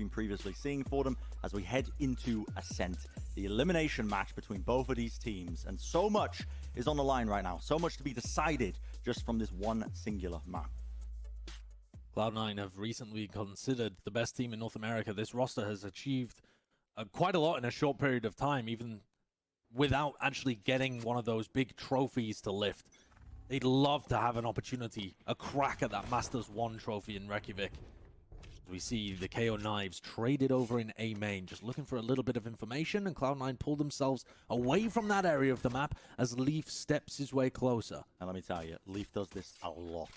been previously seeing for them as we head into Ascent, the elimination match between both of these teams. And so much is on the line right now, so much to be decided just from this one singular map. Cloud9 have recently considered the best team in North America. This roster has achieved quite a lot in a short period of time, even without actually getting one of those big trophies to lift. They'd love to have an opportunity, a crack at that Masters 1 trophy in Reykjavik. We see the KO Knives traded over in A main, just looking for a little bit of information, and Cloud9 pull themselves away from that area of the map as Leaf steps his way closer. And let me tell you, Leaf does this a lot.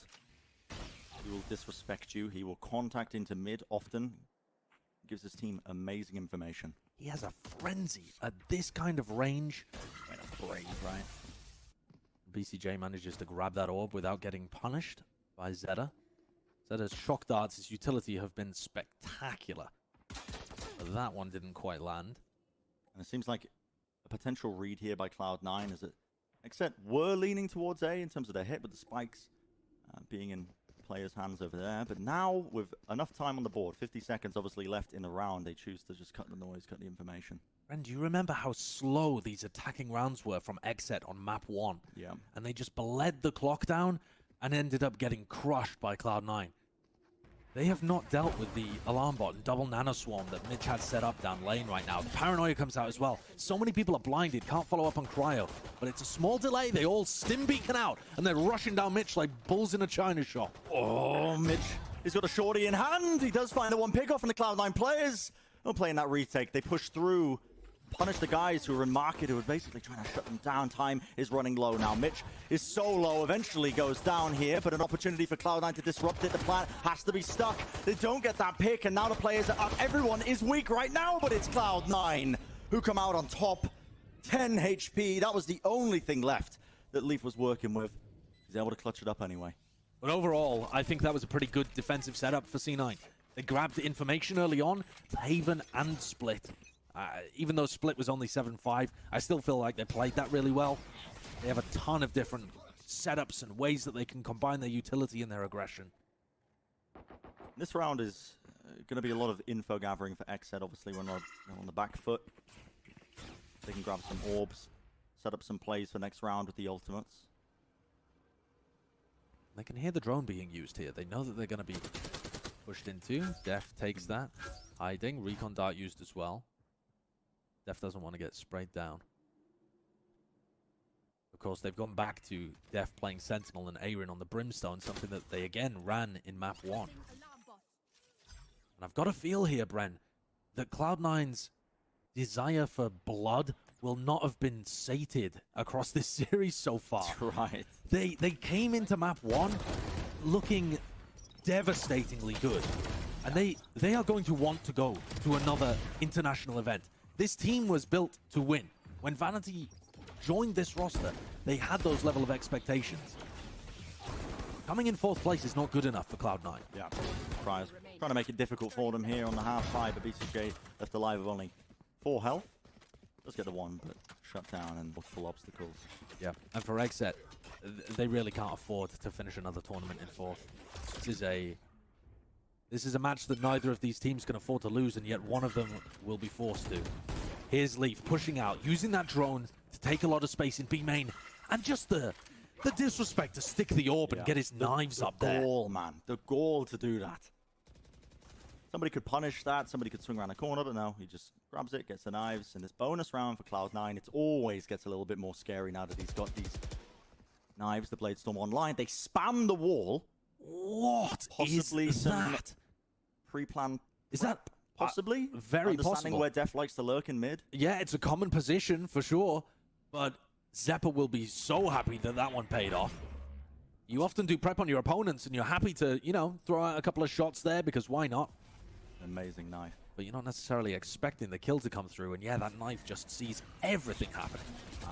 He will disrespect you, he will contact into mid often, gives his team amazing information. He has a frenzy at this kind of range. Kind of brave, right? BCJ manages to grab that orb without getting punished by Zeta. Zeta's shock darts, his utility, have been spectacular. But that one didn't quite land. And it seems like a potential read here by Cloud9 is that XSET were leaning towards A in terms of their hit, with the spikes being in players' hands over there. But now, with enough time on the board, 50 seconds obviously left in the round, they choose to just cut the noise, cut the information. And do you remember how slow these attacking rounds were from XSET on map 1? Yeah. And they just bled the clock down and ended up getting crushed by Cloud9. They have not dealt with the alarm bot and double nano swarm that Mitch had set up down lane right now. The paranoia comes out as well. So many people are blinded, can't follow up on Cryo. But it's a small delay. They all stim beacon out, and they're rushing down Mitch like bulls in a china shop. Oh, Mitch, he's got a shorty in hand. He does find the one pick off from the Cloud9 players. Not playing that retake. They push through, punish the guys who are in market, who are basically trying to shut them down. Time is running low now. Mitch is so low, eventually goes down here, but an opportunity for Cloud9 to disrupt it. The plant has to be stuck. They don't get that pick, and now the players are up. Everyone is weak right now, but it's Cloud9 who come out on top. 10 HP. That was the only thing left that Leaf was working with. He's able to clutch it up anyway. But overall, I think that was a pretty good defensive setup for C9. They grabbed the information early on, Haven and Split. Even though Split was only 7-5, I still feel like they played that really well. They have a ton of different setups and ways that they can combine their utility and their aggression. This round is going to be a lot of info gathering for XSET. Obviously, when they're on the back foot, they can grab some orbs, set up some plays for next round with the ultimates. They can hear the drone being used here. They know that they're going to be pushed into. Def takes that. Hiding. Recon dart used as well. Def doesn't want to get sprayed down. Of course, they've gone back to Def playing Sentinel and Aaron on the Brimstone, something that they again ran in map 1. And I've got a feel here, Bren, that Cloud9's desire for blood will not have been sated across this series so far. That's right. They came into map 1 looking devastatingly good. And they are going to want to go to another international event. This team was built to win. When Vanity joined this roster, they had those level of expectations. Coming in 4th place is not good enough for Cloud9. Yeah, Cryos trying to make it difficult for them here on the half side, but BCJ left alive with only 4 health. Does get the 1, but shut down and multiple obstacles. Yeah, and for XSET, they really can't afford to finish another tournament in 4th. This is a match that neither of these teams can afford to lose, and yet one of them will be forced to. Here's Leaf pushing out, using that drone to take a lot of space in B main, and just the disrespect to stick the orb and get his knives up there. The gall, man. The gall to do that. Somebody could punish that, somebody could swing around the corner, but no, he just grabs it, gets the knives, and this bonus round for Cloud9, it always gets a little bit more scary now that he's got these knives, the Bladestorm online. They spam the wall. What possibly is some that? Pre-planned. Is that possibly very understanding possible? Where Def likes to lurk in mid. Yeah, it's a common position for sure, but Zeppa will be so happy that that one paid off. You often do prep on your opponents, and you're happy to, you know, throw out a couple of shots there because why not? Amazing knife. But you're not necessarily expecting the kill to come through, and yeah, that knife just sees everything happening.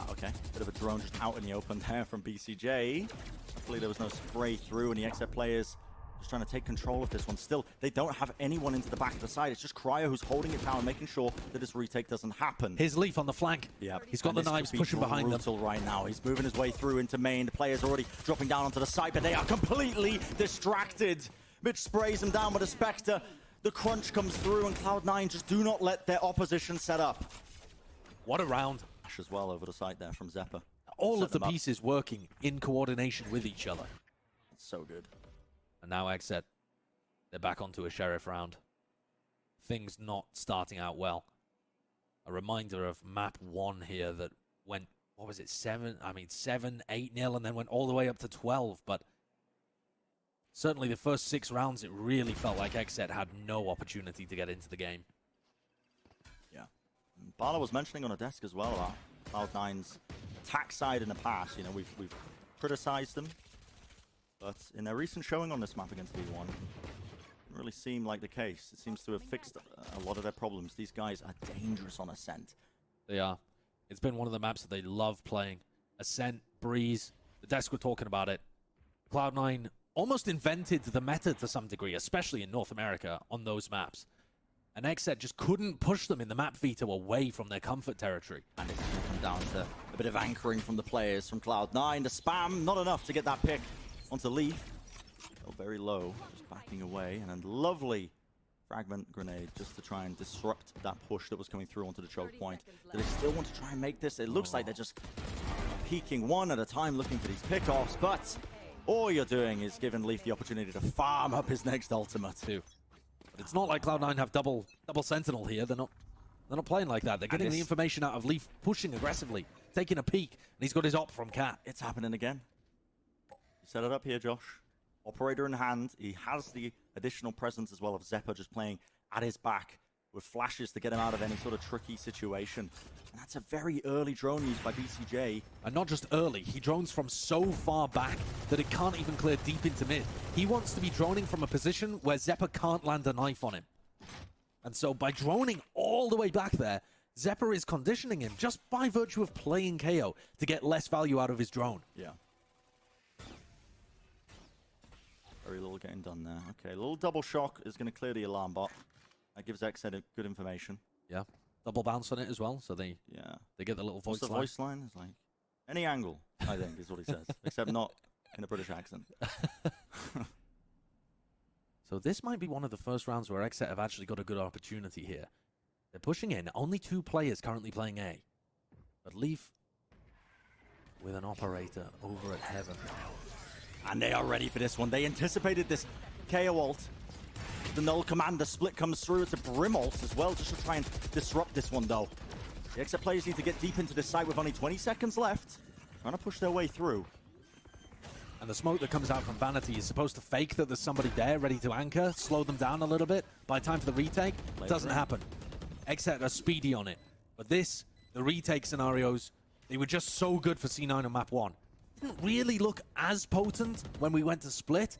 Okay, bit of a drone just out in the open there from BCJ. Luckily there was no spray through, and the XSET players just trying to take control of this one. Still, they don't have anyone into the back of the side. It's just Cryo who's holding it down and making sure that this retake doesn't happen. Here's Leaf on the flank. Yeah, he's got the knives pushing behind them. Right now, he's moving his way through into main. The players already dropping down onto the side, but they are completely distracted. Mitch sprays him down with a Spectre. The crunch comes through, and Cloud9 just do not let their opposition set up. What a round. As well over the side there from Zeppa. All of the pieces working in coordination with each other. It's so good. And now XSET, they're back onto a Sheriff round. Things not starting out well. A reminder of map 1 here that went, what was it, 7, 8-0, and then went all the way up to 12. But certainly the first 6 rounds, it really felt like XSET had no opportunity to get into the game. Yeah. Bala was mentioning on a desk as well about Cloud9's attack side in the past. You know, we've criticized them, but in their recent showing on this map against V1, it didn't really seem like the case. It seems to have fixed a lot of their problems. These guys are dangerous on Ascent. They are. It's been one of the maps that they love playing. Ascent, Breeze, the desk were talking about it. Cloud9 almost invented the meta to some degree, especially in North America on those maps. And XSET just couldn't push them in the map veto away from their comfort territory. And it's going to come down to a bit of anchoring from the players from Cloud9. The spam, not enough to get that pick onto Leaf. Still very low, just backing away. And a lovely fragment grenade just to try and disrupt that push that was coming through onto the choke point. Do they still want to try and make this? It looks like they're just peeking one at a time looking for these pickoffs. But all you're doing is giving Leaf the opportunity to farm up his next ultimate too. It's not like Cloud9 have double Sentinel here. They're not playing like that. They're getting the information out of Leaf pushing aggressively, taking a peek, and he's got his op from Cat. It's happening again. You set it up here, Josh. Operator in hand. He has the additional presence as well of Zeppa just playing at his back with flashes to get him out of any sort of tricky situation. And that's a very early drone used by BCJ. And not just early, he drones from so far back that it can't even clear deep into mid. He wants to be droning from a position where Zeppa can't land a knife on him. And so by droning all the way back there, Zeppa is conditioning him just by virtue of playing KO to get less value out of his drone. Yeah. Very little getting done there. Okay, a little double shock is going to clear the alarm bot. That gives XSET good information. Yeah. Double bounce on it as well, so they get the little voice line. The voice line is like any angle, I think, is what he says, except not in a British accent. So this might be one of the first rounds where XSET have actually got a good opportunity here. They're pushing in. Only 2 players currently playing A. But Leaf with an operator over at Heaven. And they are ready for this one. They anticipated this KO ult. The null command, the split comes through. It's a Brim ult as well, just to try and disrupt this one, though. The XSET players need to get deep into this site with only 20 seconds left. Trying to push their way through. And the smoke that comes out from Vanity is supposed to fake that there's somebody there ready to anchor, slow them down a little bit. By the time for the retake, it doesn't happen. XSET are speedy on it. But this, the retake scenarios, they were just so good for C9 on map 1. Didn't really look as potent when we went to split.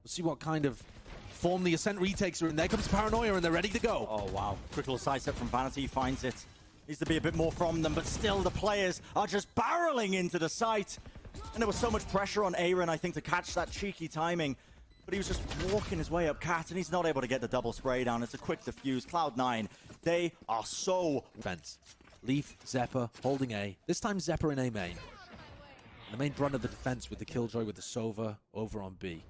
We'll see what kind of form the Ascent retakes are in. There comes Paranoia and they're ready to go. Oh, wow. Quick little sidestep from Vanity, finds it. Needs to be a bit more from them, but still the players are just barreling into the site. And there was so much pressure on Aaron, I think, to catch that cheeky timing. But he was just walking his way up Cat, and he's not able to get the double spray down. It's a quick defuse. Cloud9, they are so... Defense. Leaf, Zeppa, holding A. This time Zeppa in A main. The main brunt of the defense with the Killjoy with the Sova over on B.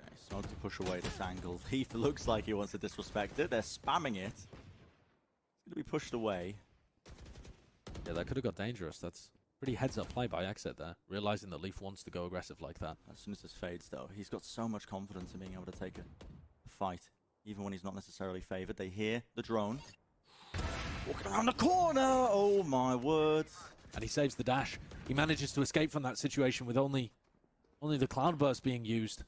Okay, Smoke to push away this angle. Leaf looks like he wants to disrespect it. They're spamming it. It's going to be pushed away. Yeah, that could have got dangerous. That's pretty heads-up play by XSET there, realizing that Leaf wants to go aggressive like that. As soon as this fades, though, he's got so much confidence in being able to take a fight, even when he's not necessarily favored. They hear the drone. Walking around the corner! Oh, my word. And he saves the dash. He manages to escape from that situation with only the Cloudburst being used.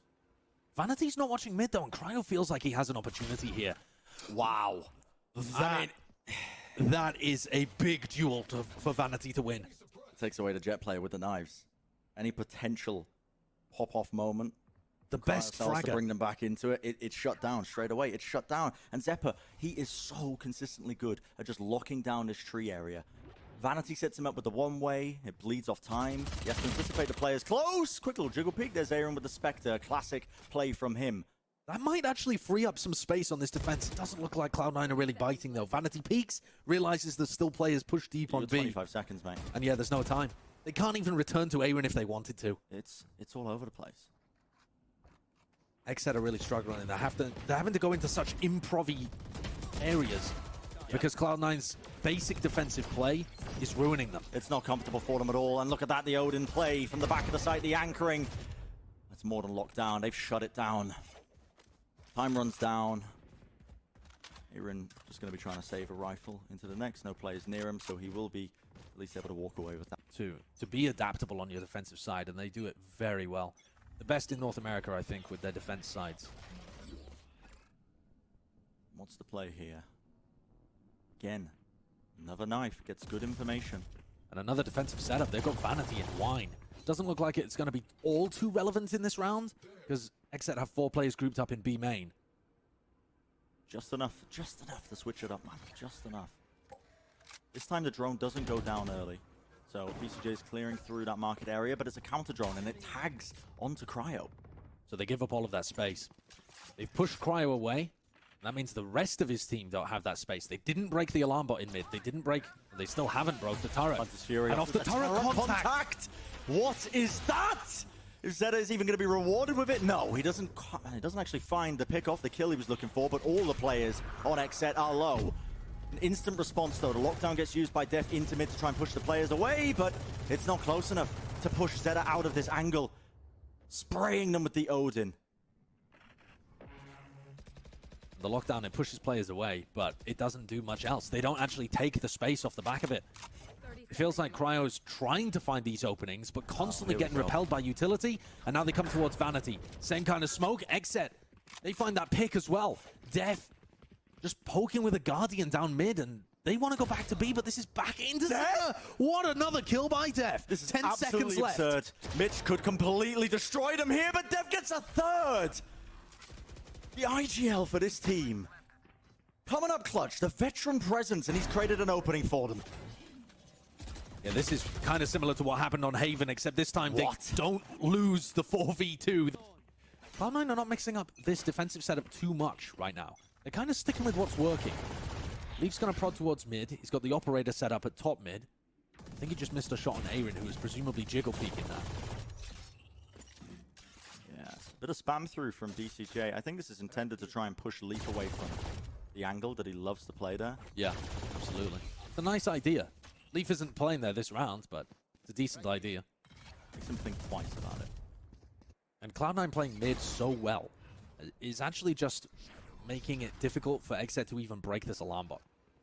Vanity's not watching mid, though, and Cryo feels like he has an opportunity here. Wow. That is a big duel for Vanity to win. Takes away the Jet player with the knives. Any potential pop-off moment. The best fragger to bring them back into it. It's shut down straight away. It's shut down. And Zeppa, he is so consistently good at just locking down this tree area. Vanity sets him up with the one-way. It bleeds off time. He has to anticipate the players close. Quick little jiggle peek. There's Aaron with the Spectre. Classic play from him. That might actually free up some space on this defense. It doesn't look like Cloud9 are really biting, though. Vanity peeks, realizes there's still players push deep on B. 25 seconds, mate. And yeah, there's no time. They can't even return to Aaron if they wanted to. It's all over the place. XSET are really struggling, and they're having to go into such improv-y areas because Cloud9's basic defensive play is ruining them. It's not comfortable for them at all. And look at that, the Odin play from the back of the site, the anchoring. That's more than locked down. They've shut it down. Time runs down. Aaron just going to be trying to save a rifle into the next. No players near him, so he will be at least able to walk away with that. To be adaptable on your defensive side, and they do it very well. The best in North America, I think, with their defense sides. What's the play here? Again, another knife, gets good information. And another defensive setup. They've got Vanity and Wine. Doesn't look like it's going to be all too relevant in this round, because XSET have 4 players grouped up in B main. Just enough to switch it up, man. Just enough. This time the drone doesn't go down early. So BCJ is clearing through that market area, but it's a counter drone and it tags onto Cryo. So they give up all of that space. They've pushed Cryo away. That means the rest of his team don't have that space. They didn't break the alarm bot in mid. They didn't break, they still haven't broke the turret. Fury and off the turret contact. What is that? If Zeta is even going to be rewarded with it? No, he doesn't actually find the pick off the kill he was looking for, but all the players on XSET are low. An instant response though. The lockdown gets used by Def into mid to try and push the players away, but it's not close enough to push Zeta out of this angle. Spraying them with the Odin. The lockdown, it pushes players away, but it doesn't do much else. They don't actually take the space off the back of it. It feels like Cryo's trying to find these openings, but constantly getting repelled by utility, and now they come towards Vanity. Same kind of smoke. XSET, they find that pick as well. Def just poking with a Guardian down mid, and they want to go back to B, but this is back into Zeta. What another kill by Def. This is 10 seconds left. Absurd. Mitch could completely destroy them here, but Def gets a third. The IGL for this team. Coming up clutch, the veteran presence, and he's created an opening for them. Yeah, this is kind of similar to what happened on Haven, except this time they don't lose the 4v2. Cloud9 are not mixing up this defensive setup too much right now. They're kind of sticking with what's working. Leaf's going to prod towards mid. He's got the operator set up at top mid. I think he just missed a shot on Aaron, who was presumably jiggle peeking that. Yes, bit of spam through from DCJ. I think this is intended to try and push Leaf away from the angle that he loves to play there. Yeah, absolutely. It's a nice idea. Leaf isn't playing there this round, but it's a decent idea. Makes him think twice about it. And Cloud9 playing mid so well is actually just making it difficult for XSET to even break this alarm bot.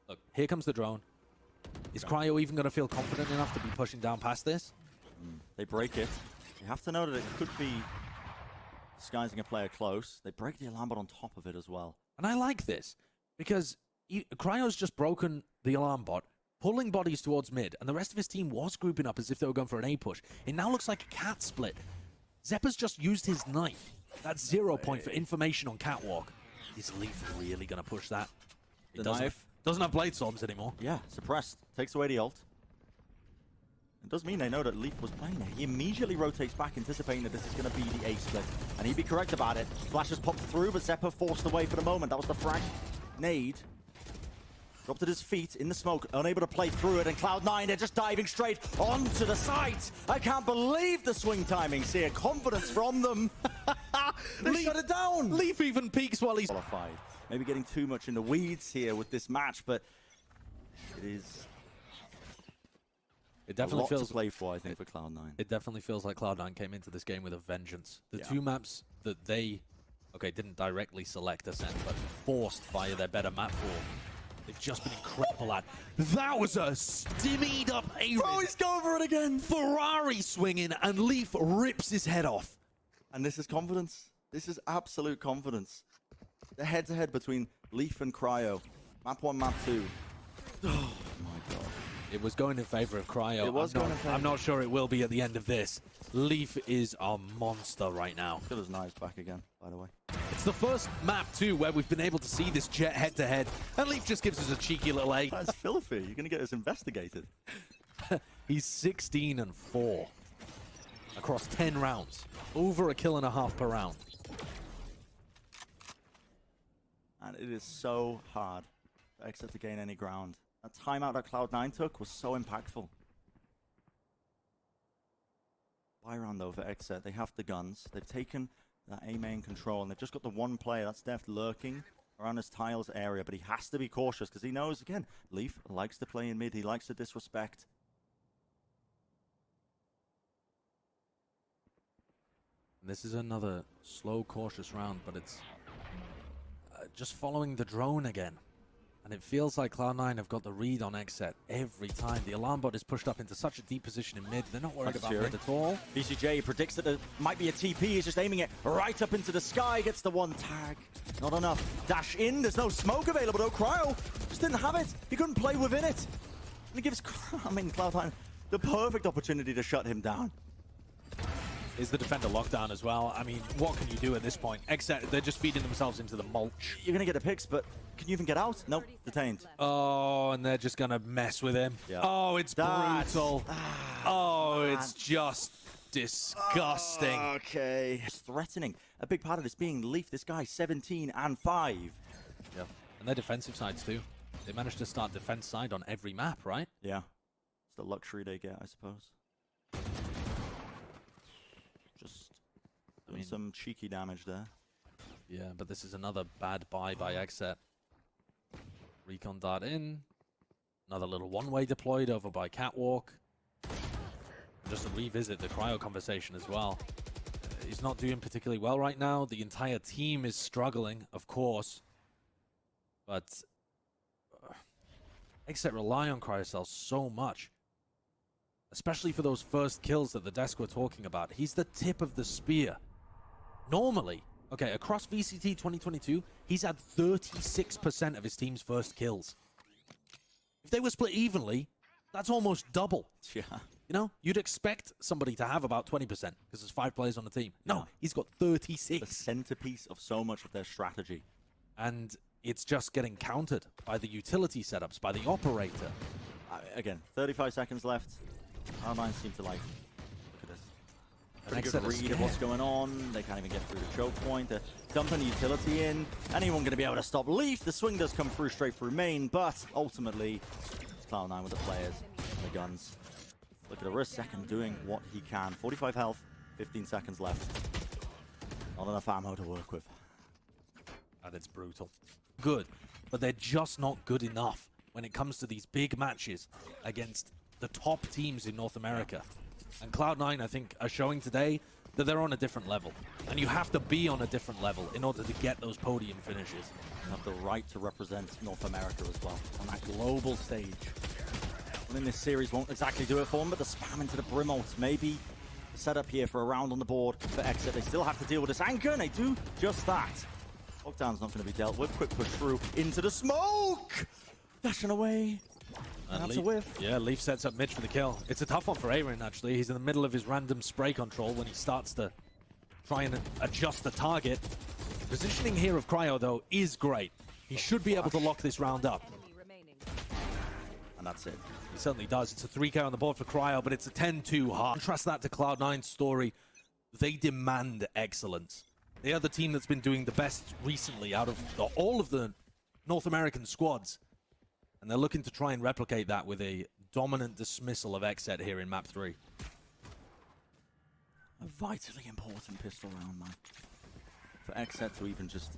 Look, here comes the drone. Is Cryo even going to feel confident enough to be pushing down past this? They break it. You have to know that it could be disguising a player close. They break the alarm bot on top of it as well. And I like this, because Cryo's just broken the alarm bot, pulling bodies towards mid, and the rest of his team was grouping up as if they were going for an A push. It now looks like a cat split. Zeppa's just used his knife. That's 0 point for information on Catwalk. Is Leaf really going to push that? It doesn't have blade storms anymore. Yeah, suppressed. Takes away the ult. It does mean they know that Leaf was playing there. He immediately rotates back, anticipating that this is going to be the A split. And he'd be correct about it. Flashes popped through, but Zeppa forced away for the moment. That was the frag nade. Dropped at his feet in the smoke, unable to play through it, and Cloud9, they're just diving straight onto the site. I can't believe the swing timings here. Confidence from them. They shut it down. Leaf even peeks while he's qualified. Maybe getting too much in the weeds here with this match, but it is. It definitely feels to play for, I think, for Cloud9. It definitely feels like Cloud9 came into this game with a vengeance. The two maps that they, didn't directly select Ascent, but forced via their better map pool. They've just been incredible at. That was a stimmied up Aaron. Oh, he's going for it again. Ferrari swinging, and Leaf rips his head off. And this is confidence. This is absolute confidence. The head-to-head between Leaf and Cryo. Map 1, map 2. Oh my god. It was going in favor of Cryo. It was going in favor. I'm not sure it will be at the end of this. Leaf is a monster right now. Got his knives back again, by the way. It's the first map, too, where we've been able to see this jet head-to-head. And Leaf just gives us a cheeky little A. That's filthy. You're going to get us investigated. He's 16-4 across 10 rounds. Over a kill and a half per round. And it is so hard for XSET to gain any ground. That timeout that Cloud9 took was so impactful. Buy round though for XSET. They have the guns. They've taken that A main control, and they've just got the one player, that's Deft, lurking around his tiles area, but he has to be cautious because he knows, again, Leaf likes to play in mid, he likes to disrespect. This is another slow, cautious round, but it's just following the drone again. And it feels like Cloud9 have got the read on XSET every time. The alarm bot is pushed up into such a deep position in mid. They're not worried about mid at all. BCJ predicts that there might be a TP. He's just aiming it right up into the sky. Gets the one tag. Not enough. Dash in. There's no smoke available though. Cryo just didn't have it. He couldn't play within it. And it gives Cloud9 the perfect opportunity to shut him down. Is the defender lockdown as well? I mean, what can you do at this point? XSET, they're just feeding themselves into the mulch. You're going to get the picks, but can you even get out? Nope, detained. Oh, and they're just going to mess with him. Yeah. Oh, it's brutal. Oh, it's just disgusting. Okay. It's threatening. A big part of this being Leaf, this guy, 17 and 5. Yeah, and their defensive sides too. They managed to start defense side on every map, right? Yeah. It's the luxury they get, I suppose. Just doing some cheeky damage there. Yeah, but this is another bad buy by XSET. Recon dart in. Another little one-way deployed over by Catwalk. Just to revisit the Cryo conversation as well. He's not doing particularly well right now. The entire team is struggling, of course. But XSET rely on Cryocell so much. Especially for those first kills that the desk were talking about. He's the tip of the spear. Normally, okay, across VCT 2022, he's had 36% of his team's first kills. If they were split evenly, that's almost double. Yeah. You know, you'd expect somebody to have about 20% because there's 5 players on the team. No, he's got 36. The centerpiece of so much of their strategy. And it's just getting countered by the utility setups, by the operator. Again, 35 seconds left. Cloud9 seem to like, look at this. Pretty good read of what's going on. They can't even get through the choke point. They're dumping the utility in. Anyone going to be able to stop Leaf? The swing does come through straight through main, but ultimately, it's Cloud9 with the players and the guns. Look at Second doing what he can. 45 health, 15 seconds left. Not enough ammo to work with. And it's brutal. Good, but they're just not good enough when it comes to these big matches against the top teams in North America. And Cloud9, I think, are showing today that they're on a different level. And you have to be on a different level in order to get those podium finishes. You have the right to represent North America as well on that global stage. Winning this series won't exactly do it for them, but the spam into the Brim ult maybe the setup here for a round on the board for XSET. They still have to deal with this anchor, and they do just that. Lockdown's not going to be dealt with. Quick push through into the smoke! Dashing away. And that's a whiff. Yeah, Leaf sets up mid for the kill. It's a tough one for Aaron, actually. He's in the middle of his random spray control when he starts to try and adjust the target. Positioning here of Cryo, though, is great. He should be able to lock this round up. And that's it. He certainly does. It's a 3K on the board for Cryo, but it's a 10-2 hard. Contrast that to Cloud9's story. They demand excellence. They are the team that's been doing the best recently out of all of the North American squads. And they're looking to try and replicate that with a dominant dismissal of XSET here in map 3. A vitally important pistol round, man. For XSET to even just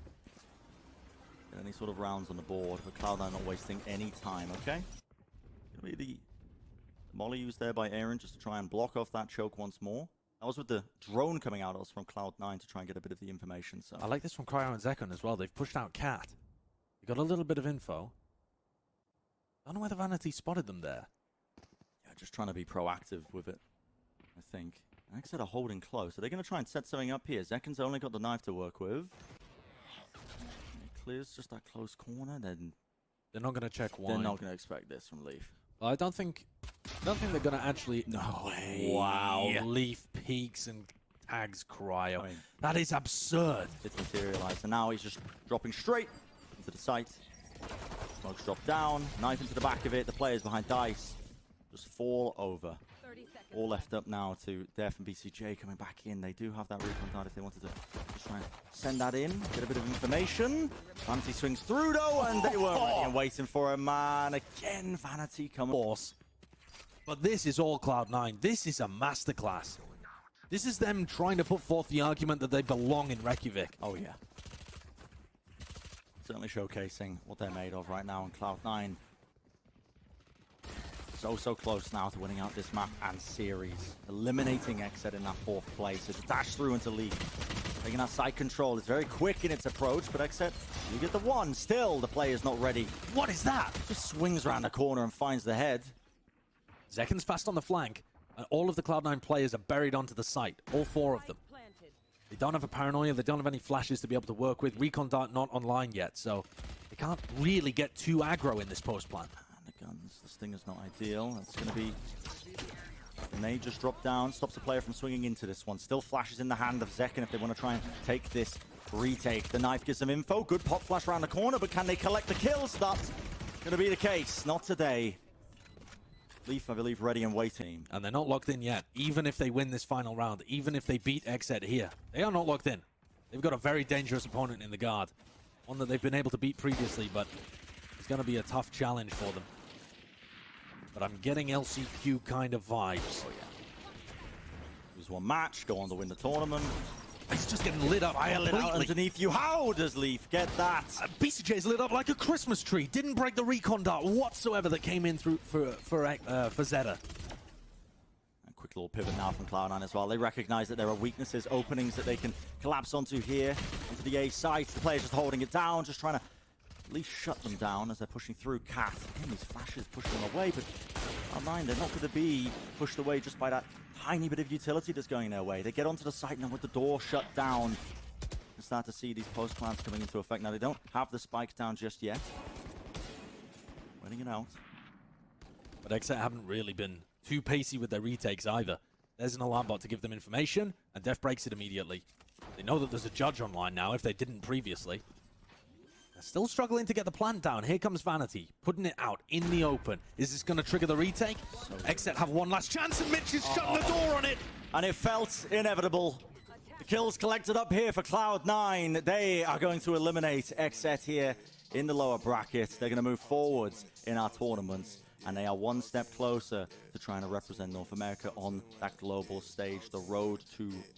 get any sort of rounds on the board, for Cloud9 not wasting any time, okay? Gonna be the molly used there by Aaron just to try and block off that choke once more. That was with the drone coming out from Cloud9 to try and get a bit of the information. So I like this from Cryo and Zekon as well. They've pushed out Cat. They got a little bit of info. I don't know whether Vanity spotted them there. Yeah, just trying to be proactive with it, I think. XSET are holding close. Are they going to try and set something up here? Zekon's only got the knife to work with. He clears just that close corner, then they're not going to check one. They're not going to expect this from Leaf. Well, I don't think they're going to actually. No way. Wow. Leaf peeks and tags Cryo. I mean, that is absurd. It's materialized, and now he's just dropping straight into the site. Smoke's dropped down, knife into the back of it. The players behind Dice just fall over. All left up now to Def and BCJ coming back in. They do have that recon card if they wanted to just try and send that in, get a bit of information. Vanity swings through though, and they weren't ready and waiting for him, man. Again, Vanity coming. But this is all Cloud9. This is a masterclass. This is them trying to put forth the argument that they belong in Reykjavik. Oh, yeah. Certainly showcasing what they're made of right now on Cloud9. So close now to winning out this map and series. Eliminating XSET in that 4th place. It's a dash through into Leaf. Taking that side control. It's very quick in its approach, but XSET, you get the one. Still, the play is not ready. What is that? Just swings around the corner and finds the head. Zekken's fast on the flank, and all of the Cloud9 players are buried onto the site. All 4 of them. They don't have a paranoia, they don't have any flashes to be able to work with. Recon Dart not online yet, so they can't really get too aggro in this post plant. And the guns, the Stinger's not ideal. That's going to be... And they just drop down, stops the player from swinging into this one. Still flashes in the hand of Zekken if they want to try and take this retake. The knife gives them info. Good pop flash around the corner, but can they collect the kills? That's going to be the case. Not today. Leaf, I believe, ready and waiting. And they're not locked in yet. Even if they win this final round, even if they beat XSET here, they are not locked in. They've got a very dangerous opponent in the guard. One that they've been able to beat previously, but it's going to be a tough challenge for them. But I'm getting LCQ kind of vibes. Oh, yeah. Lose one match, go on to win the tournament. It's just getting lit up I lit out underneath you. How does Leaf get that? BCJ's lit up like a Christmas tree. Didn't break the recon dart whatsoever that came in through for Zeta. A quick little pivot now from Cloud9 as well. They recognize that there are weaknesses, openings that they can collapse onto here, onto the A side. The player's just holding it down, just trying to at least shut them down as they're pushing through. Cat, again, these flashes pushing them away, but Cloud9, they're not going to be pushed away just by that tiny bit of utility that's going their way. They get onto the site now with the door shut down. You start to see these post plants coming into effect. Now, they don't have the spike down just yet. Waiting it out. But XSET haven't really been too pacey with their retakes either. There's an alarm bot to give them information, and Def breaks it immediately. They know that there's a judge online now, if they didn't previously. They're still struggling to get the plant down. Here comes Vanity, putting it out in the open. Is this going to trigger the retake? XSET have one last chance, and Mitch is shutting the door on it. And it felt inevitable. The kills collected up here for Cloud9. They are going to eliminate XSET here in the lower bracket. They're going to move forwards in our tournaments, and they are one step closer to trying to represent North America on that global stage. The road to